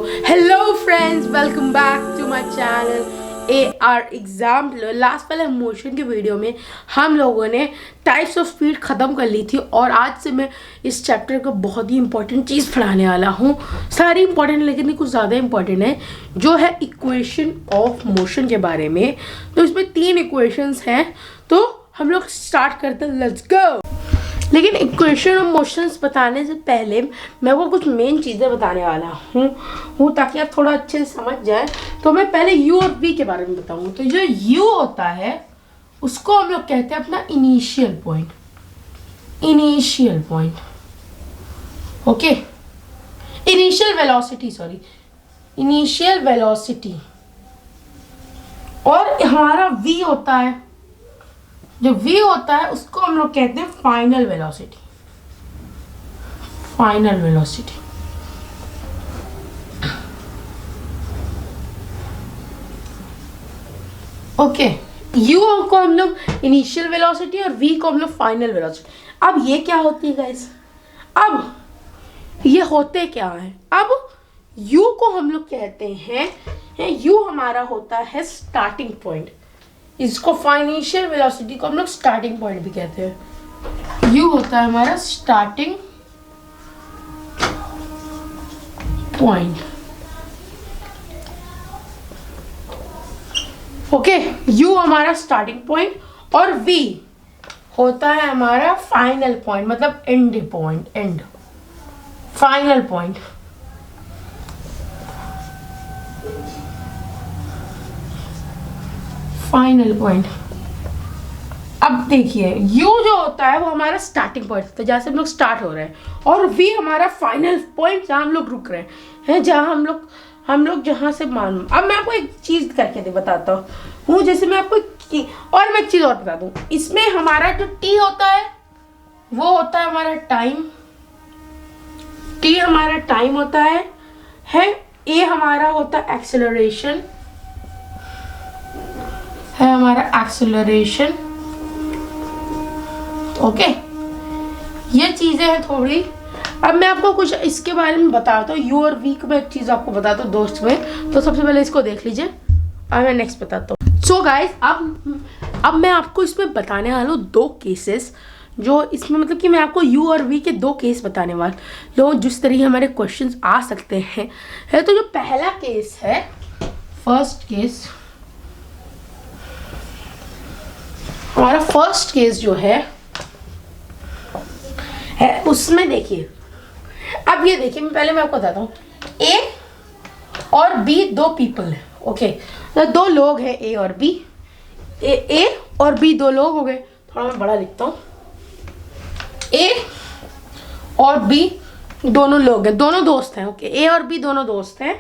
Hello friends, welcome back to my channel AR exam. Last वाले motion के video में हम लोगों ने टाइप्स ऑफ स्पीड ख़त्म कर ली थी और आज से मैं इस चैप्टर को बहुत ही इंपॉर्टेंट चीज़ पढ़ाने वाला हूँ। सारी इंपॉर्टेंट लेकिन कुछ ज़्यादा इंपॉर्टेंट है, जो है इक्वेशन ऑफ मोशन के बारे में। तो इसमें 3 इक्वेशंस हैं, तो हम लोग स्टार्ट करते हैं। Let's go. लेकिन इक्वेशन ऑफ मोशंस बताने से पहले मैं वो कुछ मेन चीज़ें बताने वाला हूँ ताकि आप थोड़ा अच्छे से समझ जाए। तो मैं पहले u और v के बारे में बताऊँगा। तो जो u होता है उसको हम लोग कहते हैं अपना initial point. Okay, initial velocity. और हमारा v होता है, जो v होता है उसको हम लोग कहते हैं फाइनल वेलोसिटी। ओके, u को हम लोग इनिशियल वेलोसिटी और v को हम लोग फाइनल वेलोसिटी। अब ये क्या होती है गाइस? अब ये होते क्या है? अब u को हम लोग कहते हैं, u हमारा होता है स्टार्टिंग पॉइंट। इसको फाइनेंशियल वेलोसिटी को हम लोग स्टार्टिंग पॉइंट भी कहते हैं। u होता है हमारा स्टार्टिंग पॉइंट। ओके, u हमारा स्टार्टिंग पॉइंट और v होता है हमारा फाइनल पॉइंट, मतलब एंड फाइनल पॉइंट। अब देखिए u जो होता है वो हमारा स्टार्टिंग पॉइंट, तो जहाँ से हम लोग स्टार्ट हो रहे हैं, और v हमारा फाइनल पॉइंट जहाँ हम लोग रुक रहे हैं, जहाँ हम लोग जहाँ से मालूम। अब मैं आपको एक चीज़ करके बताता हूँ। जैसे मैं आपको और मैं एक चीज़ और बता दूँ, इसमें हमारा जो t होता है वो होता है हमारा टाइम। t हमारा टाइम होता है a हमारा होता है एक्सेलरेशन, है हमारा एक्सेलरेशन। ओके, ये चीजें हैं थोड़ी। अब मैं आपको कुछ इसके बारे में बताता हूँ। यू और वी को मैं एक चीज आपको बताता हूँ दोस्त में। तो सबसे पहले इसको देख लीजिए और मैं नेक्स्ट बताता हूँ। सो गाइस, अब मैं आपको इसमें बताने वाला हूँ 2 केसेस, जो इसमें मतलब कि मैं आपको u और v के 2 केस बताने वाला हूँ, जिस तरीके हमारे क्वेश्चंस आ सकते हैं। तो जो पहला केस है, फर्स्ट केस जो है उसमें देखिए। अब ये देखिए, मैं आपको बताता हूँ। a और b 2 पीपल है। ओके, तो 2 लोग हैं, a और b। a और b 2 लोग हो गए। थोड़ा मैं बड़ा लिखता हूँ। a और b दोनों लोग हैं, दोनों दोस्त हैं। ओके, a और b दोनों दोस्त हैं।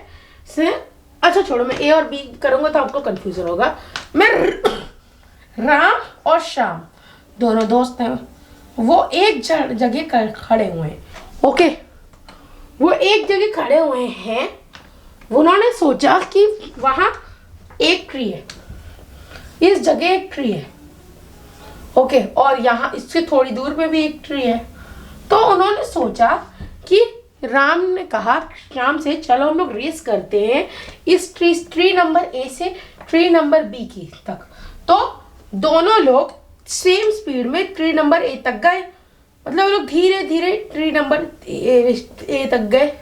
अच्छा छोड़ो, मैं a और b करूँगा तो आपको कंफ्यूजन होगा। मैं राम और श्याम दोनों दोस्त हैं, वो एक जगह खड़े हुए हैं। ओके, वो एक जगह खड़े हुए हैं। उन्होंने सोचा कि वहाँ एक ट्री है, इस जगह एक ट्री है। ओके, और यहाँ इससे थोड़ी दूर पे भी एक ट्री है। तो उन्होंने सोचा कि राम ने कहा श्याम से, चलो हम लोग रेस करते हैं इस ट्री नंबर A से ट्री नंबर B की तक। तो दोनों लोग सेम स्पीड में ट्री नंबर A तक गए, मतलब वो लोग धीरे धीरे ट्री नंबर A तक गए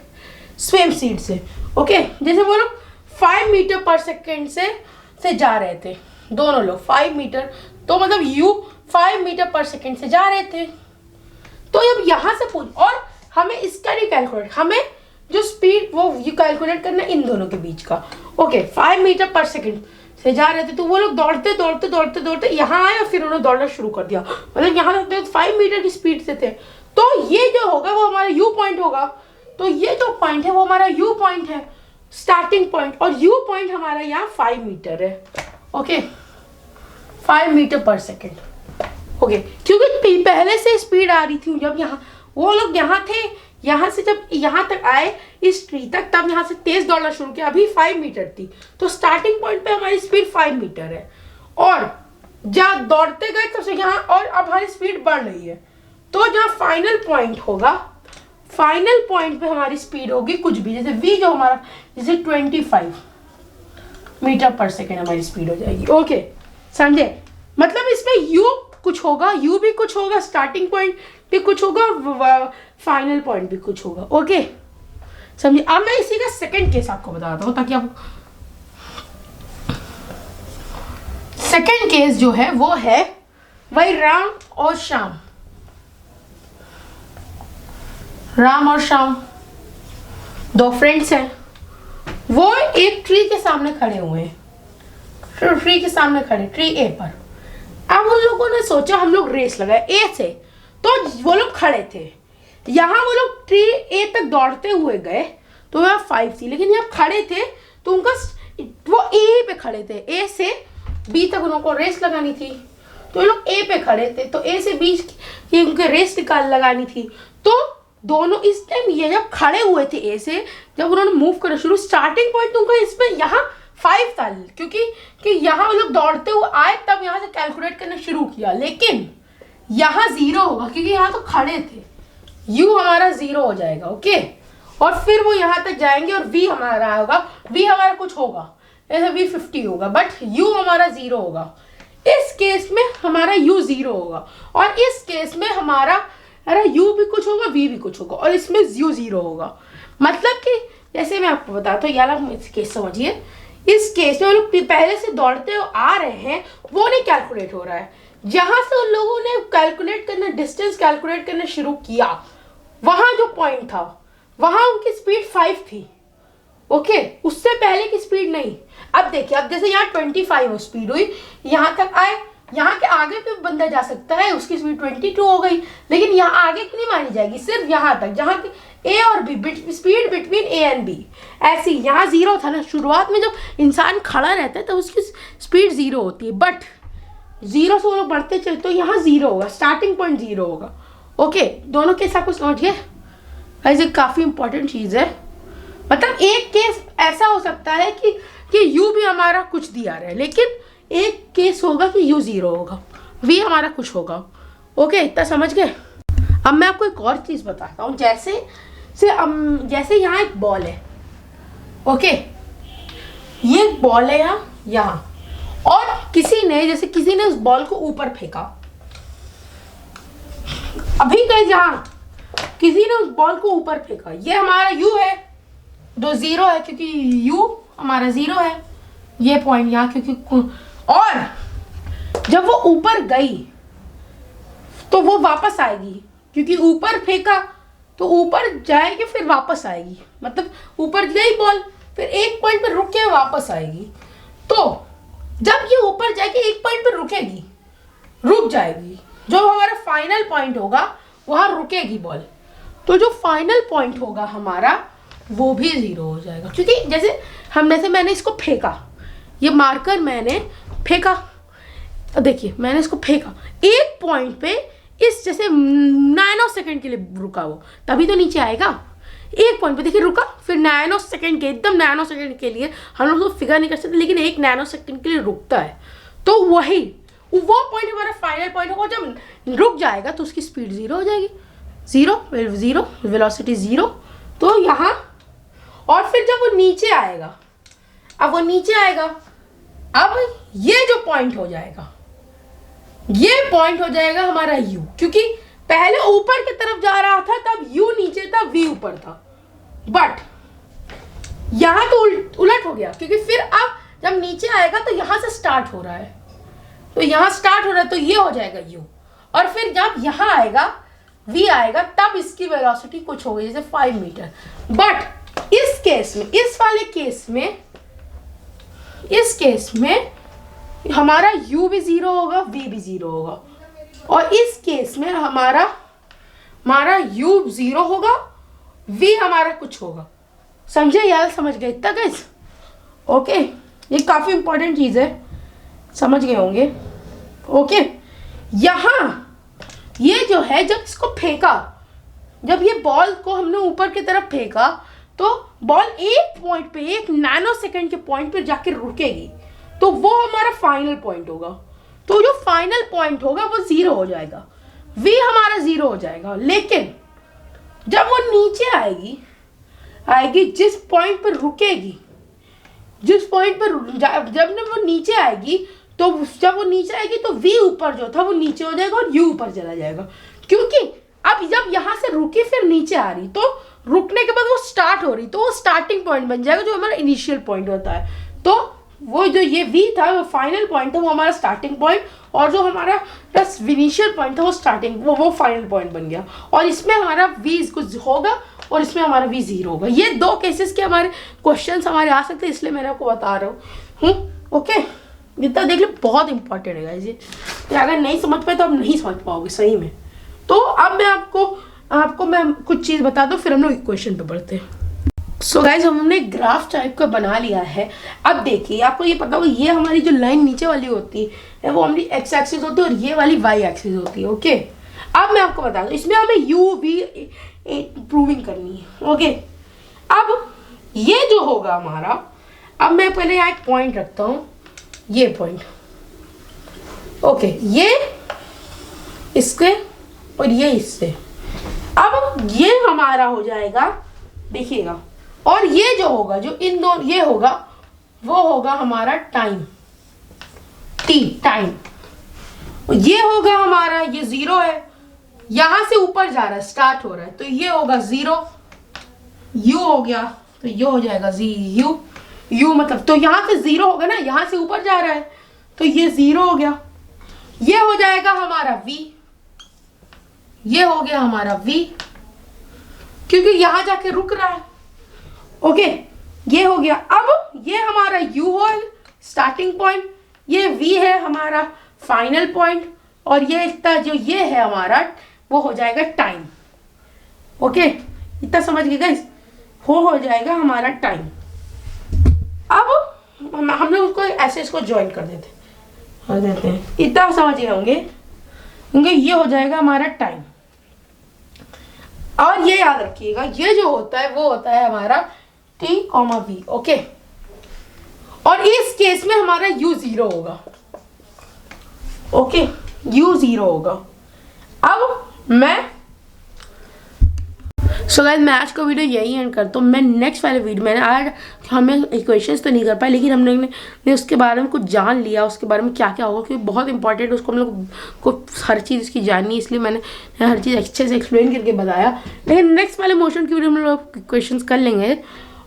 सेम स्पीड से। ओके, जैसे वो लोग 5 मीटर पर सेकेंड से जा रहे थे, दोनों लोग 5 मीटर, तो मतलब u 5 मीटर पर सेकेंड से जा रहे थे। तो अब यहाँ से पूछ, और हमें इसका नहीं कैलकुलेट, हमें जो स्पीड वो कैलकुलेट करना इन दोनों के बीच का। ओके, 5 मीटर पर सेकेंड से जा रहे थे, तो वो लोग दौड़ते यहाँ आए और फिर उन्होंने दौड़ना शुरू कर दिया। मतलब यहाँ तक 5 मीटर की स्पीड से थे। तो ये जो होगा वो हमारा u पॉइंट होगा। तो ये जो पॉइंट है वो हमारा u पॉइंट है, स्टार्टिंग पॉइंट। और u पॉइंट हमारा यहाँ 5 मीटर है। ओके, 5 मीटर पर सेकेंड। ओके, क्योंकि पहले से स्पीड आ रही थी, जब यहाँ वो लोग यहाँ थे, यहाँ से जब यहाँ तक आए इस ट्री तक, तब यहाँ से तेज दौड़ना शुरू किया। अभी 5 मीटर थी, तो स्टार्टिंग पॉइंट पे हमारी स्पीड 5 मीटर है, और जहाँ दौड़ते गए तब से यहाँ, और अब हमारी स्पीड बढ़ रही है। तो जहाँ फाइनल पॉइंट होगा फाइनल पॉइंट पे हमारी स्पीड होगी कुछ भी, जैसे v जो हमारा जैसे 25 मीटर पर सेकेंड हमारी स्पीड हो जाएगी। ओके समझे, मतलब इसमें u कुछ होगा, u भी कुछ होगा, स्टार्टिंग पॉइंट भी कुछ होगा, फाइनल पॉइंट भी कुछ होगा। ओके समझे। अब मैं इसी का सेकंड केस आपको बताता हूँ ताकि आप, सेकंड केस जो है वो है वही राम और श्याम। राम और श्याम दो फ्रेंड्स हैं, वो एक ट्री के सामने खड़े हुए हैं, ट्री के सामने खड़े, ट्री ए पर। अब उन लोगों ने सोचा हम लोग रेस लगाए ए से, तो वो लोग खड़े थे, यहाँ वो लोग ट्री ए तक दौड़ते हुए गए तो वह 5 थी, लेकिन यहाँ खड़े थे तो उनका वो ए पे खड़े थे, ए से बी तक उनको रेस लगानी थी, तो ये लोग ए पे खड़े थे, तो ए से बी की उनके रेस लगानी थी। तो दोनों इस टाइम ये जब खड़े हुए थे ए से, जब उन्होंने मूव करना शुरू, स्टार्टिंग पॉइंट उनका इसमें यहाँ 5 था, क्योंकि कि यहाँ वो लोग दौड़ते हुए आए तब यहाँ से कैलकुलेट करना शुरू किया, लेकिन यहाँ 0 होगा क्योंकि यहाँ तो खड़े थे, u हमारा 0 हो जाएगा। ओके, और फिर वो यहाँ तक जाएंगे और v हमारा होगा, v हमारा कुछ होगा, ऐसा v 50 होगा, बट u हमारा 0 होगा। इस केस में हमारा u 0 होगा, और इस केस में हमारा u भी कुछ होगा, v भी कुछ होगा, और इसमें u 0 होगा। मतलब कि जैसे मैं आपको बताता हूँ, यार इस केस समझिए, इस केस में वो लोग पहले से दौड़ते हुए आ रहे हैं, वो नहीं कैलकुलेट हो रहा है, जहां से उन लोगों ने कैलकुलेट करना, डिस्टेंस कैलकुलेट करना शुरू किया, वहां जो पॉइंट था वहां उनकी स्पीड 5 थी। ओके, उससे पहले की स्पीड नहीं। अब देखिए, अब जैसे यहाँ 25 स्पीड हुई, यहाँ तक आए, यहाँ के आगे पे बंदा जा सकता है, उसकी स्पीड 22 हो गई, लेकिन यहाँ आगे की नहीं मानी जाएगी, सिर्फ यहाँ तक, जहाँ की ए और B, speed between A and B. ऐसी यहाँ 0 था ना, शुरुआत में जब इंसान खड़ा रहता है तो उसकी स्पीड 0 होती है, बट 0 से वो लोग बढ़ते चलते तो यहाँ 0 होगा, स्टार्टिंग पॉइंट 0 होगा। ओके, दोनों केस आपको समझिए, ऐसे काफ़ी इंपॉर्टेंट चीज़ है। मतलब एक केस ऐसा हो सकता है कि u भी हमारा कुछ दिया रहा है, लेकिन एक केस होगा कि u 0 होगा, v हमारा कुछ होगा। ओके, इतना समझ गए। अब मैं आपको एक और चीज़ बताता हूँ, जैसे यहाँ एक बॉल है। ओके, ये बॉल है यहाँ, और किसी ने उस बॉल को ऊपर फेंका। अभी कहीं यहाँ किसी ने उस बॉल को ऊपर फेंका, ये हमारा u है, जो 0 है, क्योंकि u हमारा 0 है, ये पॉइंट यहाँ, क्योंकि और जब वो ऊपर गई तो वो वापस आएगी, क्योंकि ऊपर फेंका तो ऊपर जाएगी फिर वापस आएगी, मतलब ऊपर गई बॉल, फिर एक पॉइंट पर रुक के वापस आएगी। तो जब ये ऊपर जाएगी एक पॉइंट पर रुकेगी, रुक जाएगी, जो हमारा फाइनल पॉइंट होगा वहां रुकेगी बॉल, तो जो फाइनल पॉइंट होगा हमारा वो भी 0 हो जाएगा, क्योंकि जैसे मैंने इसको फेंका, ये मार्कर मैंने फेंका, देखिए मैंने इसको फेंका एक पॉइंट पे, इस जैसे नैनो सेकंड के लिए रुका, वो तभी तो नीचे आएगा। एक पॉइंट पे देखिए रुका, फिर नैनो सेकंड के, एकदम नैनो सेकंड के लिए हम लोग तो फिगर नहीं कर सकते, लेकिन एक नैनो सेकंड के लिए रुकता है, तो वही वो पॉइंट हमारा फाइनल पॉइंट होगा। जब रुक जाएगा तो उसकी स्पीड 0 हो जाएगी, 0 वेलोसिटी 0। तो यहाँ, और फिर जब वो नीचे आएगा, अब ये जो पॉइंट हो जाएगा, ये पॉइंट हो जाएगा हमारा u, क्योंकि पहले ऊपर की तरफ जा रहा था तब u नीचे था, v ऊपर था, बट यहां तो उलट हो गया, क्योंकि फिर अब जब नीचे आएगा तो यहां से स्टार्ट हो रहा है, तो यहां स्टार्ट हो रहा है, तो ये हो जाएगा u, और फिर जब यहां आएगा v आएगा, तब इसकी वेलोसिटी कुछ होगी, जैसे 5 मीटर। बट इस केस में, इस वाले केस में, इस केस में हमारा u भी 0 होगा, v भी 0 होगा, और इस केस में हमारा u 0 होगा, v हमारा कुछ होगा। समझे यार, समझ गए इतना गाइस? ओके, ये काफी इंपॉर्टेंट चीज है, समझ गए होंगे। ओके, यहाँ ये जो है, जब इसको फेंका, जब ये बॉल को हमने ऊपर की तरफ फेंका, तो बॉल एक पॉइंट पे, एक नैनो सेकंड के पॉइंट पे जाके रुकेगी, तो वो हमारा फाइनल पॉइंट होगा। तो जो फाइनल पॉइंट होगा वो 0 हो जाएगा, v हमारा 0 हो जाएगा, लेकिन जब वो नीचे आएगी जिस पॉइंट पर रुकेगी, जिस पॉइंट पर जब वो नीचे आएगी, तो जब वो नीचे आएगी तो v ऊपर जो था वो नीचे हो जाएगा और u ऊपर चला जाएगा, क्योंकि अब जब यहाँ से रुकी फिर नीचे आ रही, तो रुकने के बाद वो स्टार्ट हो रही, तो वो स्टार्टिंग पॉइंट बन जाएगा जो हमारा इनिशियल पॉइंट होता है। तो वो जो ये v था वो फाइनल पॉइंट था, वो हमारा स्टार्टिंग पॉइंट, और जो हमारा प्लस इनिशियल पॉइंट था वो स्टार्टिंग वो फाइनल पॉइंट बन गया। और इसमें हमारा v कुछ होगा और इसमें हमारा v 0 होगा। ये दो केसेस के हमारे क्वेश्चंस हमारे आ सकते हैं, इसलिए मैं आपको बता रहा हूँ। ओके, जितना देख लो बहुत इंपॉर्टेंट है ये, तो अगर नहीं समझ पाए तो आप नहीं समझ पाओगे सही में। तो अब मैं आपको मैं कुछ चीज़ बता दूँ, फिर हम लोग क्वेश्चन पे बढ़ते हैं। सो गाइज, हमने ग्राफ टाइप का बना लिया है। अब देखिए, आपको ये पता होगा ये हमारी जो लाइन नीचे वाली होती है वो हमारी एक्स एक्सिस होती है और ये वाली वाई एक्सिस होती है। ओके, अब मैं आपको बता दूँ, इसमें हमें यू वी प्रूविंग करनी है। ओके, अब ये जो होगा हमारा, अब मैं पहले यहाँ एक पॉइंट रखता हूँ, ये पॉइंट। ओके, ये इसके और ये इससे, अब ये हमारा हो जाएगा, देखिएगा, और ये जो होगा, जो इन दोनों ये होगा, वो होगा हमारा टाइम, टी टाइम। ये होगा हमारा, ये 0 है, यहां से ऊपर जा रहा है, स्टार्ट हो रहा है, तो ये होगा 0, u हो गया, तो ये हो जाएगा u मतलब, तो यहां से 0 होगा ना, यहां से ऊपर जा रहा है, तो ये 0 हो गया। ये हो जाएगा हमारा v, ये हो गया हमारा v, क्योंकि यहां जाके रुक रहा है। ओके, ये हो गया। अब ये हमारा u है स्टार्टिंग पॉइंट, ये v है हमारा फाइनल पॉइंट, और ये इतना जो ये है हमारा वो हो जाएगा टाइम। ओके, इतना समझ गए गाइस, हो जाएगा हमारा टाइम। अब हम लोग उसको ऐसे इसको ज्वाइन कर देते हैं, इतना समझ गए होंगे, क्योंकि ये हो जाएगा हमारा टाइम। और ये याद रखिएगा, ये जो होता है वो होता है हमारा t, v। ओके, और इस केस में हमारा u 0 होगा। ओके, u 0 होगा। अब मैं गाइस, मैं आज का वीडियो यही एंड करता हूँ। मैं नेक्स्ट वाले वीडियो, मैंने आज हमें इक्वेशंस तो नहीं कर पाए, लेकिन हमने ने उसके बारे में कुछ जान लिया, उसके बारे में क्या क्या होगा, क्योंकि बहुत इंपॉर्टेंट है, उसको हम लोग को हर चीज़ उसकी जाननी है, इसलिए मैंने हर चीज़ अच्छे से एक्सप्लेन करके बताया। लेकिन नेक्स्ट वाले मोशन की वीडियो में हम लोग क्वेश्चंस कर लेंगे,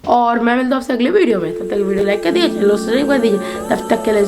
और मैं मिलता हूँ आपसे अगले वीडियो में। तब तक वीडियो लाइक कर दीजिए, चैनल सब्सक्राइब कर दीजिए। तब तक के लिए